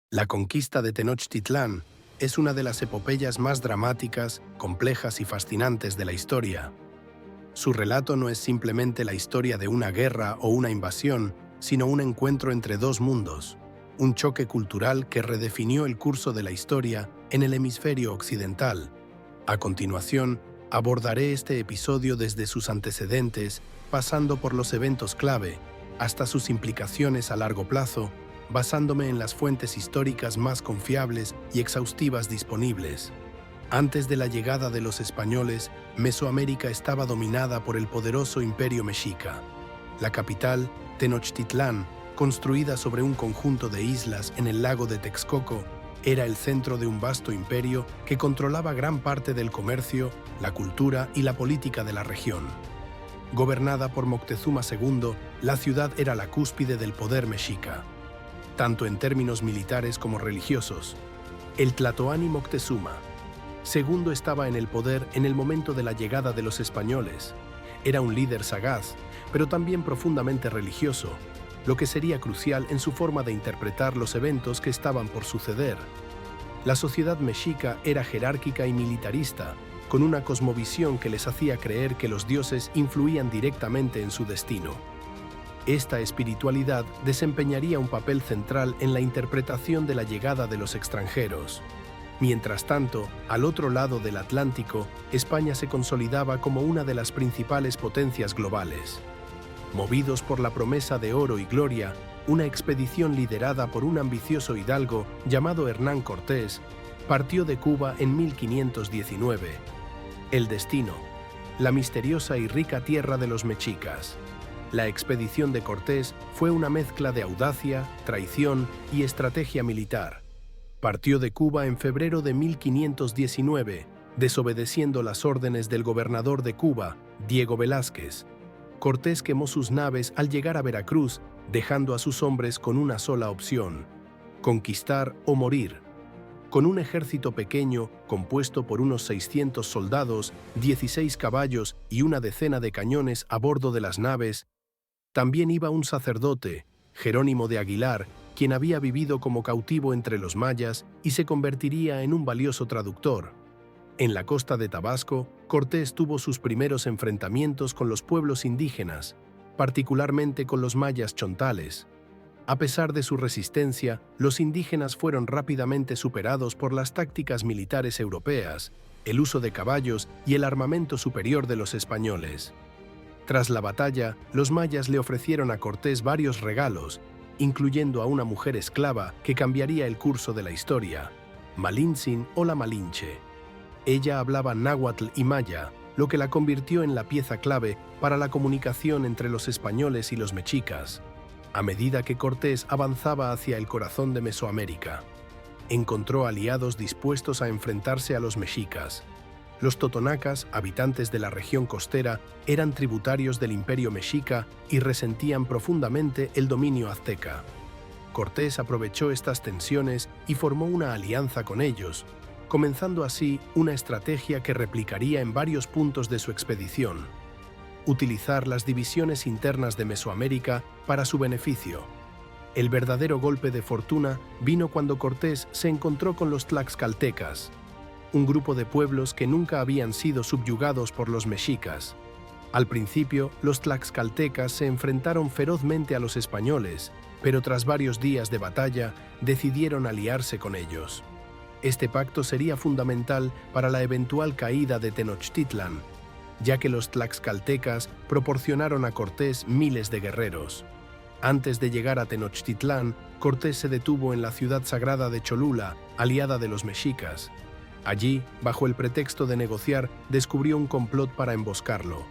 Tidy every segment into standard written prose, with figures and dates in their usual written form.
La conquista de Tenochtitlán es una de las epopeyas más dramáticas, complejas y fascinantes de la historia. Su relato no es simplemente la historia de una guerra o una invasión, sino un encuentro entre dos mundos, un choque cultural que redefinió el curso de la historia en el hemisferio occidental. A continuación, abordaré este episodio desde sus antecedentes, pasando por los eventos clave, hasta sus implicaciones a largo plazo, basándome en las fuentes históricas más confiables y exhaustivas disponibles. Antes de la llegada de los españoles, Mesoamérica estaba dominada por el poderoso Imperio Mexica. La capital, Tenochtitlán, construida sobre un conjunto de islas en el lago de Texcoco, era el centro de un vasto imperio que controlaba gran parte del comercio, la cultura y la política de la región. Gobernada por Moctezuma II, la ciudad era la cúspide del poder mexica, tanto en términos militares como religiosos. El Tlatoani Moctezuma II estaba en el poder en el momento de la llegada de los españoles. Era un líder sagaz, pero también profundamente religioso, lo que sería crucial en su forma de interpretar los eventos que estaban por suceder. La sociedad mexica era jerárquica y militarista, con una cosmovisión que les hacía creer que los dioses influían directamente en su destino. Esta espiritualidad desempeñaría un papel central en la interpretación de la llegada de los extranjeros. Mientras tanto, al otro lado del Atlántico, España se consolidaba como una de las principales potencias globales. Movidos por la promesa de oro y gloria, una expedición liderada por un ambicioso hidalgo llamado Hernán Cortés partió de Cuba en 1519. El destino: la misteriosa y rica tierra de los mexicas. La expedición de Cortés fue una mezcla de audacia, traición y estrategia militar. Partió de Cuba en febrero de 1519, desobedeciendo las órdenes del gobernador de Cuba, Diego Velázquez. Cortés quemó sus naves al llegar a Veracruz, dejando a sus hombres con una sola opción: conquistar o morir. Con un ejército pequeño, compuesto por unos 600 soldados, 16 caballos y una decena de cañones a bordo de las naves, también iba un sacerdote, Jerónimo de Aguilar, quien había vivido como cautivo entre los mayas y se convertiría en un valioso traductor. En la costa de Tabasco, Cortés tuvo sus primeros enfrentamientos con los pueblos indígenas, particularmente con los mayas chontales. A pesar de su resistencia, los indígenas fueron rápidamente superados por las tácticas militares europeas, el uso de caballos y el armamento superior de los españoles. Tras la batalla, los mayas le ofrecieron a Cortés varios regalos, incluyendo a una mujer esclava que cambiaría el curso de la historia, Malintzin o la Malinche. Ella hablaba náhuatl y maya, lo que la convirtió en la pieza clave para la comunicación entre los españoles y los mexicas. A medida que Cortés avanzaba hacia el corazón de Mesoamérica, encontró aliados dispuestos a enfrentarse a los mexicas. Los totonacas, habitantes de la región costera, eran tributarios del Imperio Mexica y resentían profundamente el dominio azteca. Cortés aprovechó estas tensiones y formó una alianza con ellos, comenzando así una estrategia que replicaría en varios puntos de su expedición: utilizar las divisiones internas de Mesoamérica para su beneficio. El verdadero golpe de fortuna vino cuando Cortés se encontró con los tlaxcaltecas, un grupo de pueblos que nunca habían sido subyugados por los mexicas. Al principio, los tlaxcaltecas se enfrentaron ferozmente a los españoles, pero tras varios días de batalla, decidieron aliarse con ellos. Este pacto sería fundamental para la eventual caída de Tenochtitlán, ya que los tlaxcaltecas proporcionaron a Cortés miles de guerreros. Antes de llegar a Tenochtitlán, Cortés se detuvo en la ciudad sagrada de Cholula, aliada de los mexicas. Allí, bajo el pretexto de negociar, descubrió un complot para emboscarlo.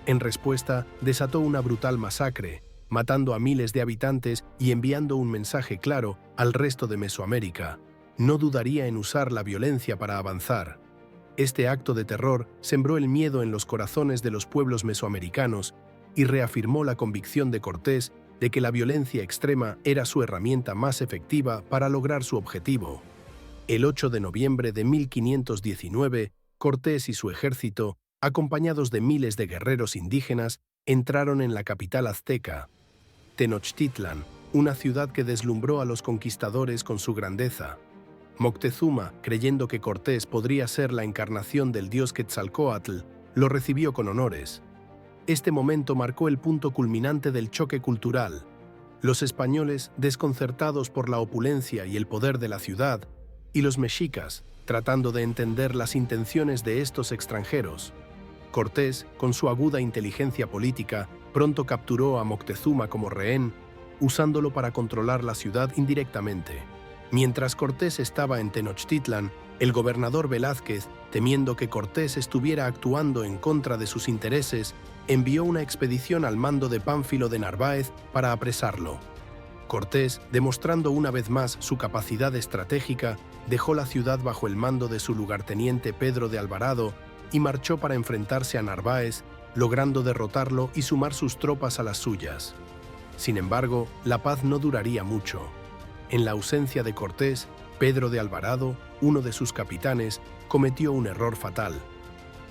En respuesta, desató una brutal masacre, matando a miles de habitantes y enviando un mensaje claro al resto de Mesoamérica: no dudaría en usar la violencia para avanzar. Este acto de terror sembró el miedo en los corazones de los pueblos mesoamericanos y reafirmó la convicción de Cortés de que la violencia extrema era su herramienta más efectiva para lograr su objetivo. El 8 de noviembre de 1519, Cortés y su ejército, acompañados de miles de guerreros indígenas, entraron en la capital azteca. Tenochtitlan, una ciudad que deslumbró a los conquistadores con su grandeza. Moctezuma, creyendo que Cortés podría ser la encarnación del dios Quetzalcóatl, lo recibió con honores. Este momento marcó el punto culminante del choque cultural. Los españoles, desconcertados por la opulencia y el poder de la ciudad, y los mexicas, tratando de entender las intenciones de estos extranjeros. Cortés, con su aguda inteligencia política, pronto capturó a Moctezuma como rehén, usándolo para controlar la ciudad indirectamente. Mientras Cortés estaba en Tenochtitlan, el gobernador Velázquez, temiendo que Cortés estuviera actuando en contra de sus intereses, envió una expedición al mando de Pánfilo de Narváez para apresarlo. Cortés, demostrando una vez más su capacidad estratégica, dejó la ciudad bajo el mando de su lugarteniente Pedro de Alvarado y marchó para enfrentarse a Narváez, logrando derrotarlo y sumar sus tropas a las suyas. Sin embargo, la paz no duraría mucho. En la ausencia de Cortés, Pedro de Alvarado, uno de sus capitanes, cometió un error fatal.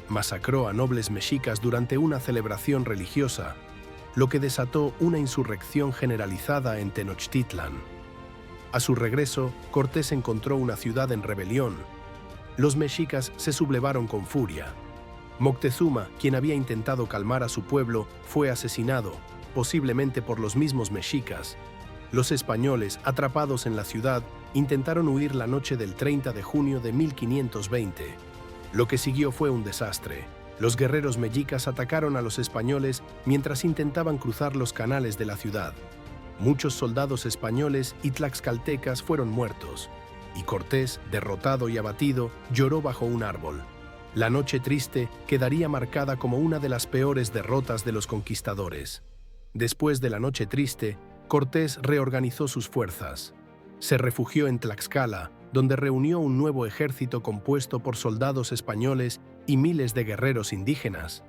Masacró a nobles mexicas durante una celebración religiosa, lo que desató una insurrección generalizada en Tenochtitlan. A su regreso, Cortés encontró una ciudad en rebelión. Los mexicas se sublevaron con furia. Moctezuma, quien había intentado calmar a su pueblo, fue asesinado, posiblemente por los mismos mexicas. Los españoles, atrapados en la ciudad, intentaron huir la noche del 30 de junio de 1520. Lo que siguió fue un desastre. Los guerreros mexicas atacaron a los españoles mientras intentaban cruzar los canales de la ciudad. Muchos soldados españoles y tlaxcaltecas fueron muertos, y Cortés, derrotado y abatido, lloró bajo un árbol. La noche triste quedaría marcada como una de las peores derrotas de los conquistadores. Después de la noche triste, Cortés reorganizó sus fuerzas. Se refugió en Tlaxcala, donde reunió un nuevo ejército compuesto por soldados españoles y miles de guerreros indígenas.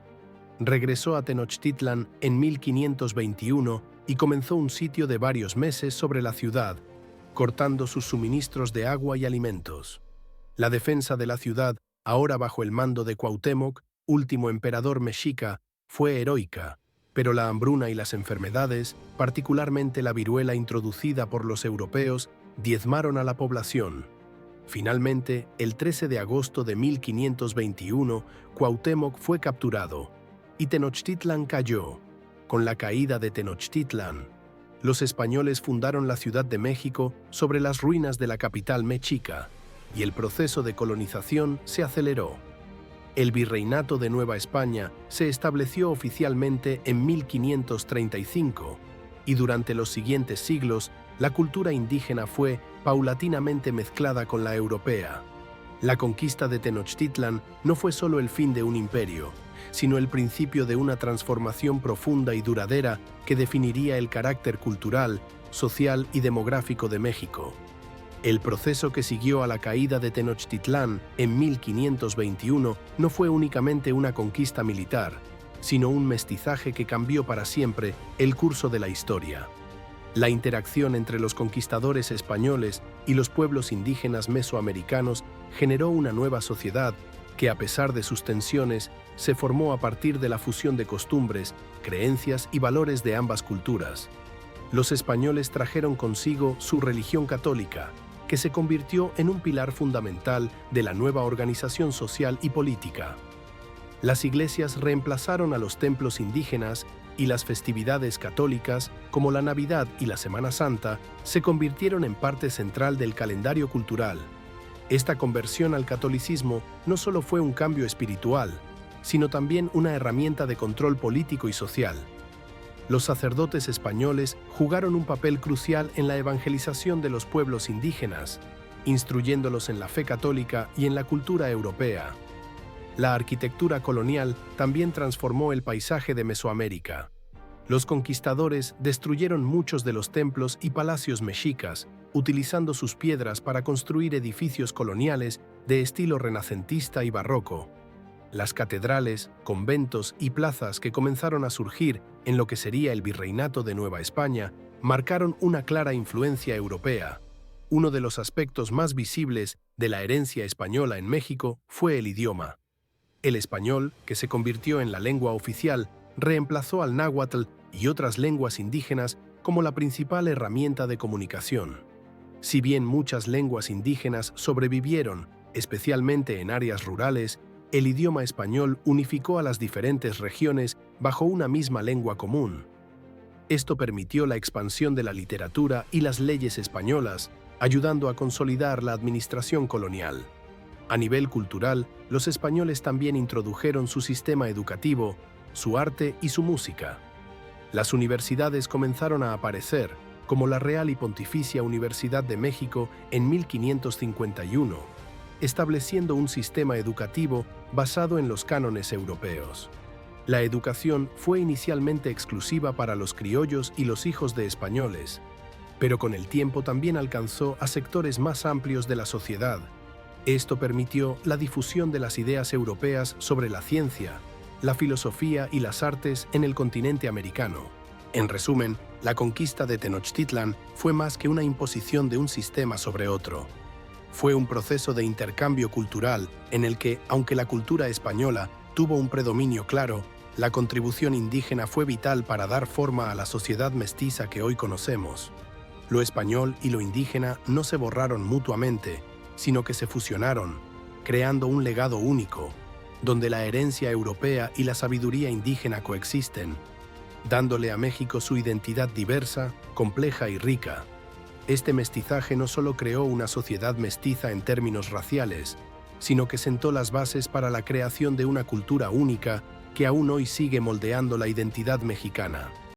Regresó a Tenochtitlan en 1521 y comenzó un sitio de varios meses sobre la ciudad, cortando sus suministros de agua y alimentos. La defensa de la ciudad, ahora bajo el mando de Cuauhtémoc, último emperador mexica, fue heroica, pero la hambruna y las enfermedades, particularmente la viruela introducida por los europeos, diezmaron a la población. Finalmente, el 13 de agosto de 1521, Cuauhtémoc fue capturado, y Tenochtitlan cayó. Con la caída de Tenochtitlan, los españoles fundaron la Ciudad de México sobre las ruinas de la capital mexica, y el proceso de colonización se aceleró. El Virreinato de Nueva España se estableció oficialmente en 1535, y durante los siguientes siglos, la cultura indígena fue paulatinamente mezclada con la europea. La conquista de Tenochtitlan no fue solo el fin de un imperio, sino el principio de una transformación profunda y duradera que definiría el carácter cultural, social y demográfico de México. El proceso que siguió a la caída de Tenochtitlán en 1521 no fue únicamente una conquista militar, sino un mestizaje que cambió para siempre el curso de la historia. La interacción entre los conquistadores españoles y los pueblos indígenas mesoamericanos generó una nueva sociedad que, a pesar de sus tensiones, se formó a partir de la fusión de costumbres, creencias y valores de ambas culturas. Los españoles trajeron consigo su religión católica, que se convirtió en un pilar fundamental de la nueva organización social y política. Las iglesias reemplazaron a los templos indígenas y las festividades católicas, como la Navidad y la Semana Santa, se convirtieron en parte central del calendario cultural. Esta conversión al catolicismo no solo fue un cambio espiritual, sino también una herramienta de control político y social. Los sacerdotes españoles jugaron un papel crucial en la evangelización de los pueblos indígenas, instruyéndolos en la fe católica y en la cultura europea. La arquitectura colonial también transformó el paisaje de Mesoamérica. Los conquistadores destruyeron muchos de los templos y palacios mexicas, utilizando sus piedras para construir edificios coloniales de estilo renacentista y barroco. Las catedrales, conventos y plazas que comenzaron a surgir en lo que sería el Virreinato de Nueva España marcaron una clara influencia europea. Uno de los aspectos más visibles de la herencia española en México fue el idioma. El español, que se convirtió en la lengua oficial, reemplazó al náhuatl y otras lenguas indígenas como la principal herramienta de comunicación. Si bien muchas lenguas indígenas sobrevivieron, especialmente en áreas rurales, el idioma español unificó a las diferentes regiones bajo una misma lengua común. Esto permitió la expansión de la literatura y las leyes españolas, ayudando a consolidar la administración colonial. A nivel cultural, los españoles también introdujeron su sistema educativo, su arte y su música. Las universidades comenzaron a aparecer, como la Real y Pontificia Universidad de México en 1551, estableciendo un sistema educativo basado en los cánones europeos. La educación fue inicialmente exclusiva para los criollos y los hijos de españoles, pero con el tiempo también alcanzó a sectores más amplios de la sociedad. Esto permitió la difusión de las ideas europeas sobre la ciencia, la filosofía y las artes en el continente americano. En resumen, la conquista de Tenochtitlan fue más que una imposición de un sistema sobre otro. Fue un proceso de intercambio cultural en el que, aunque la cultura española tuvo un predominio claro, la contribución indígena fue vital para dar forma a la sociedad mestiza que hoy conocemos. Lo español y lo indígena no se borraron mutuamente, sino que se fusionaron, creando un legado único, donde la herencia europea y la sabiduría indígena coexisten, dándole a México su identidad diversa, compleja y rica. Este mestizaje no solo creó una sociedad mestiza en términos raciales, sino que sentó las bases para la creación de una cultura única que aún hoy sigue moldeando la identidad mexicana.